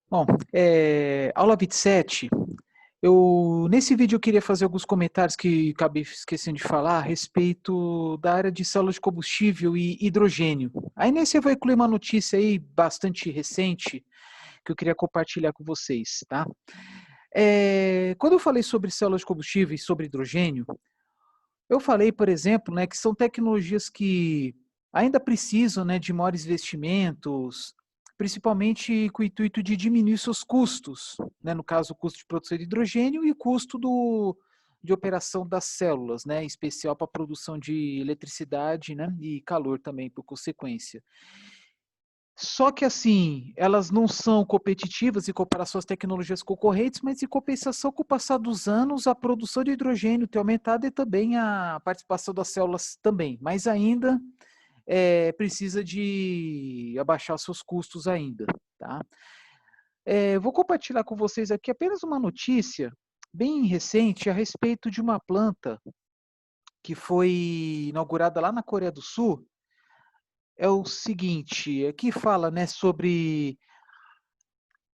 Bom, aula 27, nesse vídeo eu queria fazer alguns comentários que acabei esquecendo de falar a respeito da área de célula de combustível e hidrogênio. Aí nesse eu vou incluir uma notícia aí bastante recente que eu queria compartilhar com vocês, tá? Quando eu falei sobre células de combustível e sobre hidrogênio, eu falei, por exemplo, né, que são tecnologias que ainda precisam, né, de maiores investimentos, principalmente com o intuito de diminuir seus custos, né, no caso, o custo de produção de hidrogênio e o custo de operação das células, né, em especial para a produção de eletricidade, né, e calor também, por consequência. Só que assim, elas não são competitivas em comparação às tecnologias concorrentes, mas em compensação, com o passar dos anos, a produção de hidrogênio tem aumentado e também a participação das células também, mas ainda precisa de abaixar seus custos ainda, tá? Vou compartilhar com vocês aqui apenas uma notícia bem recente a respeito de uma planta que foi inaugurada lá na Coreia do Sul. É o seguinte, aqui fala, né, sobre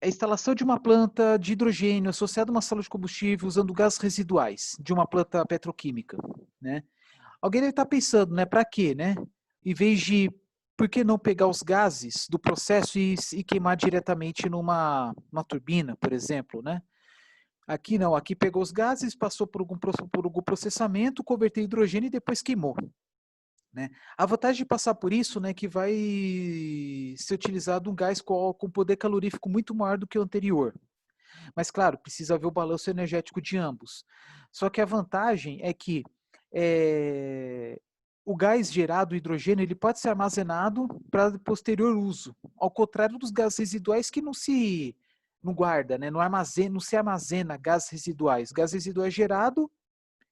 a instalação de uma planta de hidrogênio associada a uma célula de combustível usando gases residuais de uma planta petroquímica, né? Alguém deve estar pensando, né, para quê, né? Em vez de, por que não pegar os gases do processo e queimar diretamente numa turbina, por exemplo, né? Aqui não, aqui pegou os gases, passou por algum processamento, converteu em hidrogênio e depois queimou, né? A vantagem de passar por isso, né, que vai ser utilizado um gás com poder calorífico muito maior do que o anterior. Mas, claro, precisa haver o balanço energético de ambos. Só que a vantagem é que é, o gás gerado, o hidrogênio, ele pode ser armazenado para posterior uso, ao contrário dos gases residuais que não guarda, né? Não se armazena gases residuais. Gás residual é gerado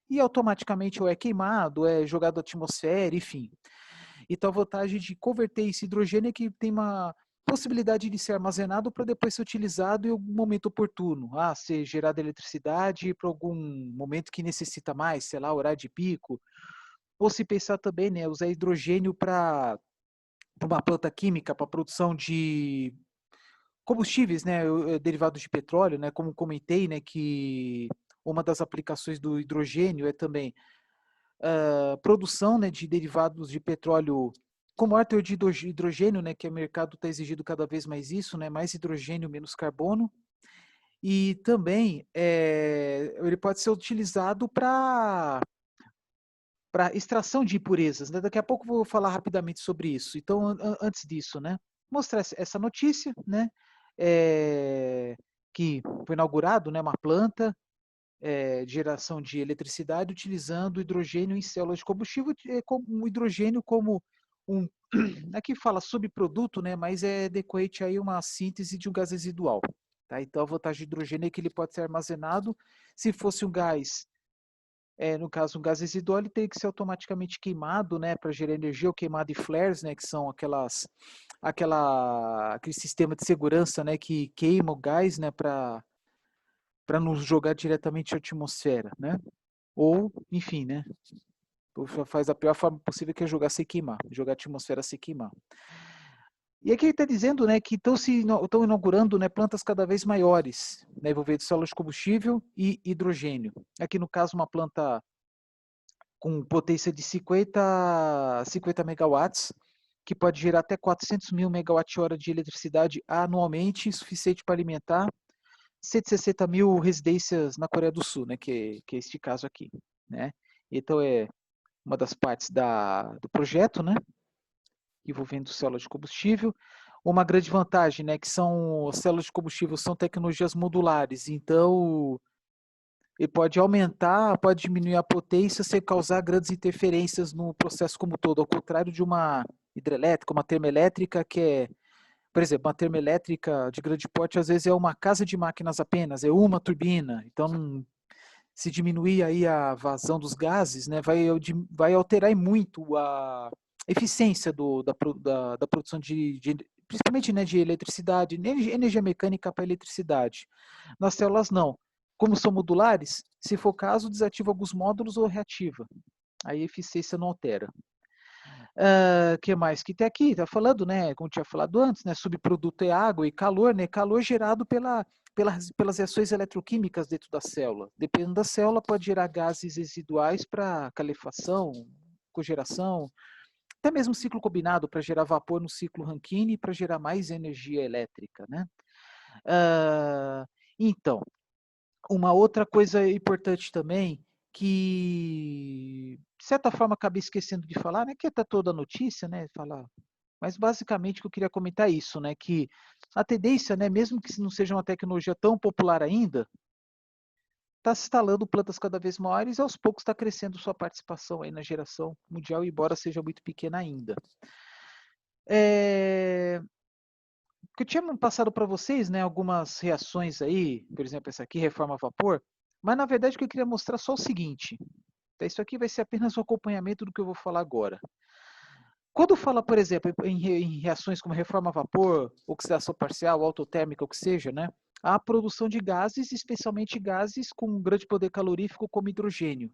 e automaticamente ou é queimado, ou é jogado à atmosfera, enfim. Então a vantagem de converter esse hidrogênio é que tem uma possibilidade de ser armazenado para depois ser utilizado em algum momento oportuno. Ser gerada eletricidade para algum momento que necessita mais, sei lá, horário de pico. Ou se pensar também, né, usar hidrogênio para uma planta química, para a produção de combustíveis, né, derivados de petróleo, né, como comentei, né, que uma das aplicações do hidrogênio é também produção, né, de derivados de petróleo com maior teor de hidrogênio, né, que o mercado está exigindo cada vez mais isso, né, mais hidrogênio, menos carbono, e também ele pode ser utilizado para extração de impurezas, né? Daqui a pouco eu vou falar rapidamente sobre isso. Então, antes disso, né, mostrar essa notícia, né, que foi inaugurado, né, uma planta de geração de eletricidade utilizando hidrogênio em células de combustível, como hidrogênio como um, aqui fala subproduto, né, mas é decorrente aí uma síntese de um gás residual. Tá? Então a vantagem do hidrogênio é que ele pode ser armazenado. Se fosse um gás, no caso um gás residual, ele teria que ser automaticamente queimado, né, para gerar energia, ou queimado em flares, né, que são aquele sistema de segurança, né, que queima o gás, né, para não jogar diretamente à atmosfera, né? Ou, enfim, né? Faz a pior forma possível, que é jogar sem queimar, jogar a atmosfera sem queimar. E aqui ele está dizendo, né, que estão inaugurando, né, plantas cada vez maiores, né, envolvendo células de combustível e hidrogênio. Aqui no caso uma planta com potência de 50 megawatts, que pode gerar até 400 mil megawatt-hora de eletricidade anualmente, suficiente para alimentar 160 mil residências na Coreia do Sul, né, que é este caso aqui, né? Então é uma das partes do projeto, né, envolvendo células de combustível. Uma grande vantagem, né, que são células de combustível, são tecnologias modulares, então ele pode aumentar, pode diminuir a potência sem causar grandes interferências no processo como um todo, ao contrário de uma hidrelétrica, uma termoelétrica, que é, por exemplo, uma termoelétrica de grande porte, às vezes é uma casa de máquinas apenas, é uma turbina. Então, se diminuir aí a vazão dos gases, né, vai alterar muito a eficiência da produção principalmente, né, de eletricidade, energia mecânica para eletricidade. Nas células, não. Como são modulares, se for o caso, desativa alguns módulos ou reativa. Aí a eficiência não altera. Que mais que tem aqui? Tá falando, né, como tinha falado antes, né, subproduto é água e calor, né, calor gerado pelas reações eletroquímicas dentro da célula. Dependendo da célula, pode gerar gases residuais para calefação, cogeração, até mesmo ciclo combinado para gerar vapor no ciclo Rankine para gerar mais energia elétrica, né? Ah, então, uma outra coisa importante também, que de certa forma acabei esquecendo de falar, né, que está toda a notícia, né, falar, mas basicamente o que eu queria comentar é isso, né, que a tendência, né, mesmo que não seja uma tecnologia tão popular ainda, está se instalando plantas cada vez maiores e aos poucos está crescendo sua participação aí na geração mundial, embora seja muito pequena ainda. É, que eu tinha passado para vocês, né, algumas reações aí, por exemplo, essa aqui, reforma a vapor, mas na verdade o que eu queria mostrar só o seguinte, tá? Isso aqui vai ser apenas um acompanhamento do que eu vou falar agora. Quando fala, por exemplo, em reações como reforma a vapor, oxidação parcial, autotérmica, o que seja, né, há a produção de gases, especialmente gases com um grande poder calorífico como hidrogênio.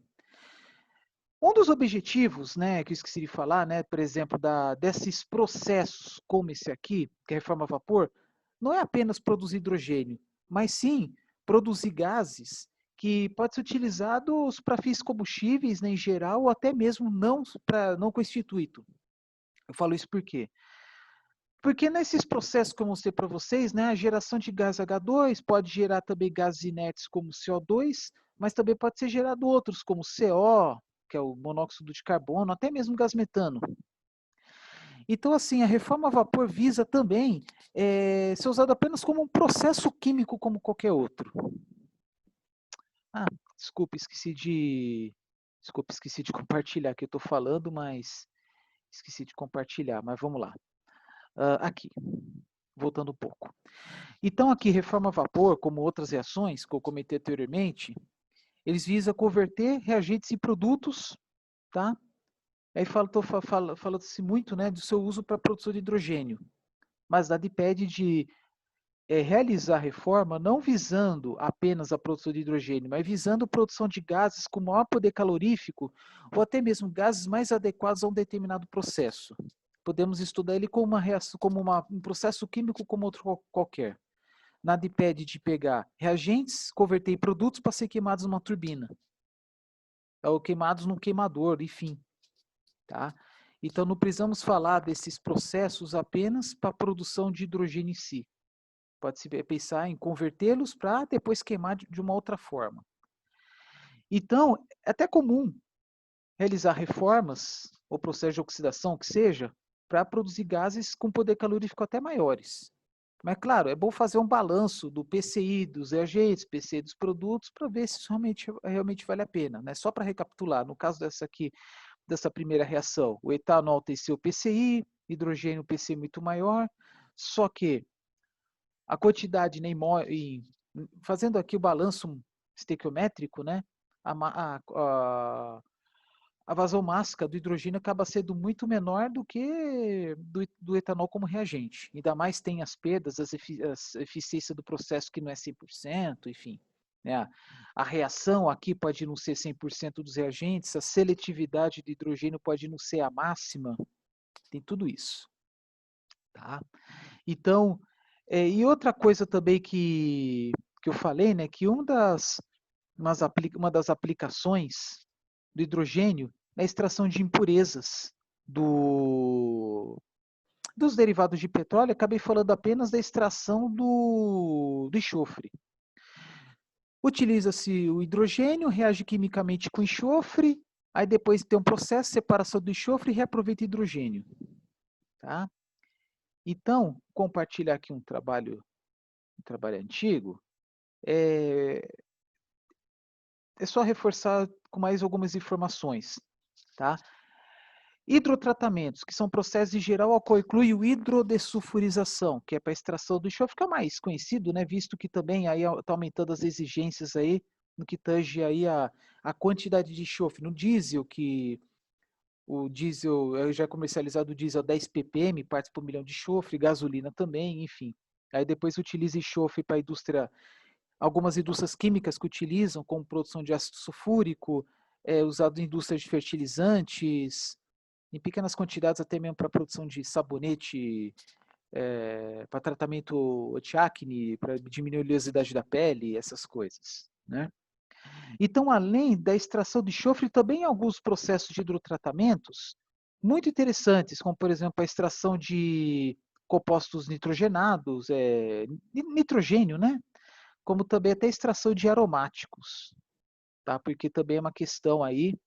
Um dos objetivos, né, que eu esqueci de falar, né, por exemplo, desses processos como esse aqui, que é a reforma a vapor, não é apenas produzir hidrogênio, mas sim produzir gases que podem ser utilizados para fins combustíveis, né, em geral, ou até mesmo não com esse intuito. Eu falo isso por quê? Porque nesses processos que eu mostrei para vocês, né, a geração de gás H2 pode gerar também gases inertes como CO2, mas também pode ser gerado outros como CO, que é o monóxido de carbono, até mesmo gás metano. Então, assim, a reforma a vapor visa também ser usada apenas como um processo químico como qualquer outro. Ah, desculpa, esqueci de compartilhar que eu estou falando, mas esqueci de compartilhar, mas vamos lá. Aqui, voltando um pouco. Então, aqui, reforma a vapor, como outras reações que eu comentei anteriormente, eles visam converter reagentes em produtos, tá? Aí falando-se muito, né, do seu uso para a produção de hidrogênio. Mas nada impede de realizar a reforma não visando apenas a produção de hidrogênio, mas visando a produção de gases com maior poder calorífico ou até mesmo gases mais adequados a um determinado processo. Podemos estudar ele como uma reação, como um processo químico como outro qualquer. Nada impede de pegar reagentes, converter em produtos para ser queimados numa turbina, ou queimados num queimador, enfim. Tá? Então, não precisamos falar desses processos apenas para a produção de hidrogênio em si. Pode-se pensar em convertê-los para depois queimar de uma outra forma. Então, é até comum realizar reformas ou processo de oxidação, que seja, para produzir gases com poder calorífico até maiores. Mas, claro, é bom fazer um balanço do PCI dos reagentes, PCI dos produtos, para ver se isso realmente vale a pena. Né? Só para recapitular, no caso dessa primeira reação, o etanol tem seu PCI, hidrogênio PCI muito maior, só que a quantidade, né, fazendo aqui o balanço estequiométrico, né, a vazão mássica do hidrogênio acaba sendo muito menor do que do etanol como reagente. Ainda mais tem as perdas, a eficiência do processo que não é 100%, enfim. Né? A reação aqui pode não ser 100% dos reagentes, a seletividade do hidrogênio pode não ser a máxima, tem tudo isso. Tá? Então, e outra coisa também que eu falei, né, que uma das aplicações do hidrogênio é a extração de impurezas dos derivados de petróleo. Acabei falando apenas da extração do enxofre. Utiliza-se o hidrogênio, reage quimicamente com enxofre, aí depois tem um processo de separação do enxofre e reaproveita hidrogênio. Tá? Então, compartilhar aqui um trabalho antigo, é, é só reforçar com mais algumas informações, tá? Hidrotratamentos, que são processos em geral ao qual inclui o hidrodesulfurização, que é para extração do enxofre, fica mais conhecido, né? Visto que também aí está aumentando as exigências aí no que tange aí a quantidade de enxofre. No diesel, que o diesel, já é comercializado o diesel 10 ppm, partes por milhão de enxofre, gasolina também, enfim. Aí depois utiliza enxofre para a indústria, algumas indústrias químicas que utilizam, como produção de ácido sulfúrico, usado em indústrias de fertilizantes, em pequenas quantidades até mesmo para produção de sabonete, para tratamento anti-acne, para diminuir a oleosidade da pele, essas coisas, né. Então, além da extração de enxofre, também alguns processos de hidrotratamentos muito interessantes, como, por exemplo, a extração de compostos nitrogenados, nitrogênio, né, como também até a extração de aromáticos, tá, porque também é uma questão aí,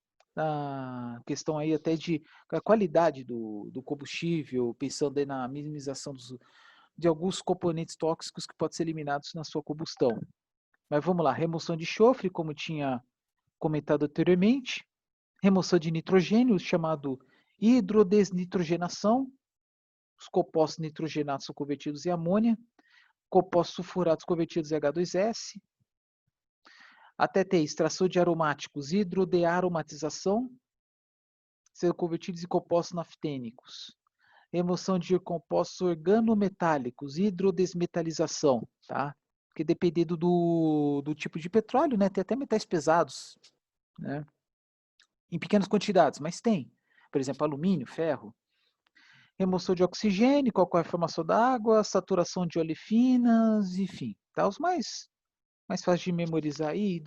até de a qualidade do combustível, pensando aí na minimização de alguns componentes tóxicos que podem ser eliminados na sua combustão. Mas vamos lá, remoção de enxofre, como tinha comentado anteriormente, remoção de nitrogênio, chamado hidrodesnitrogenação, os compostos nitrogenados são convertidos em amônia, compostos sulfurados convertidos em H2S, até ter extração de aromáticos, hidrodearomatização, sendo convertidos em compostos naftênicos. Remoção de compostos organometálicos, hidrodesmetalização, tá? Porque dependendo do tipo de petróleo, né, tem até metais pesados, né? Em pequenas quantidades, mas tem. Por exemplo, alumínio, ferro. Remoção de oxigênio, qual é a formação da água, saturação de olefinas, enfim, tá? Os mais fáceis de memorizar aí,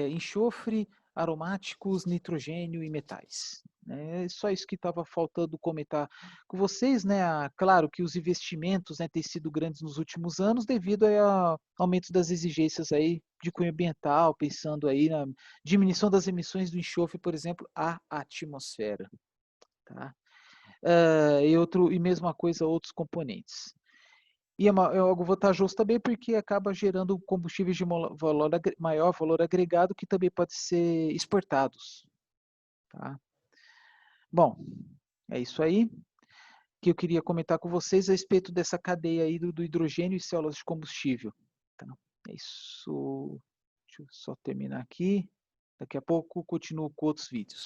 enxofre, aromáticos, nitrogênio e metais. É só isso que estava faltando comentar com vocês, né? Claro que os investimentos, né, têm sido grandes nos últimos anos devido ao aumento das exigências aí de cunho ambiental, pensando aí na diminuição das emissões do enxofre, por exemplo, à atmosfera, tá? E mesma coisa outros componentes. E é algo vantajoso também porque acaba gerando combustíveis de maior valor agregado que também pode ser exportados, tá? Bom, é isso aí que eu queria comentar com vocês a respeito dessa cadeia aí do hidrogênio e células de combustível, tá? É isso. Deixa eu só terminar aqui. Daqui a pouco continuo com outros vídeos.